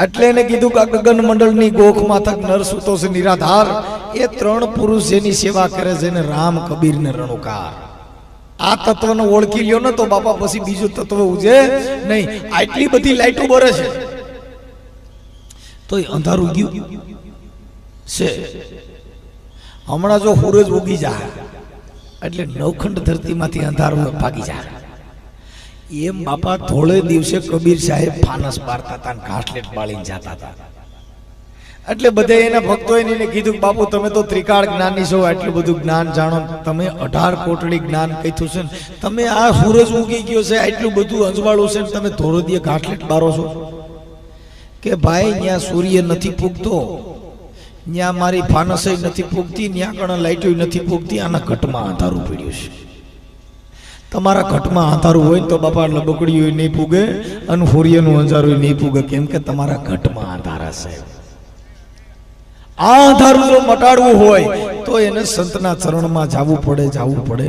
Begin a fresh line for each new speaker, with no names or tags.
એટલે એને કીધું કે ગગન મંડળની ગોખ માથક નર સૂતો છે નિરાધાર, એ ત્રણ પુરુષ જેની સેવા કરે છે એને રામ, કબીર ને રણુકાર. આ તત્વને ઓળખી લ્યો ને તો બાપા પછી બીજું તત્વ ઉજે નહીં. આટલી બધી લાઈટો બરે છે તો અંધારું ગયું છે. હમણાં જો સૂરજ ઉગી જાય એટલે નવખંડ ધરતીમાંથી અંધારું ભાગી જાય. એમ બાપા થોડે દિવસે કબીર સાહેબ ફાનસ બારતા હતા, ઘાસલેટ બાળીને જતા હતા. એટલે બધે એના ભક્તોએ એને કીધું કે બાપુ તમે તો ત્રિકાળ જ્ઞાની છો, આટલું બધું જ્ઞાન જાણો, તમે 18 કોટડી જ્ઞાન કીધું છે, તમે આ સૂરજ ઉગી ગયો છે, આટલું બધું અંજવાળું છે, તમે ધોરદીએ ઘાસલેટ બારો છો. કે ભાઈ ત્યાં સૂર્ય નથી પૂગતો, ત્યાં મારી ફાનસય નથી પૂગતી, ત્યાં કણ લાઈટો નથી પૂગતી, આના ઘટમાં અંધારું પડ્યું છે. તમારા ઘટમાં અંધારું હોય તો બાપા લબકડીઓ નહીં પૂગે અને સૂર્યનું અંધારું નહીં પૂગે, કેમ કે તમારા ઘટમાં અંધારા છે. આ અંધારું જો મટાડવું હોય તો એને સંતના ચરણમાં જવું પડે.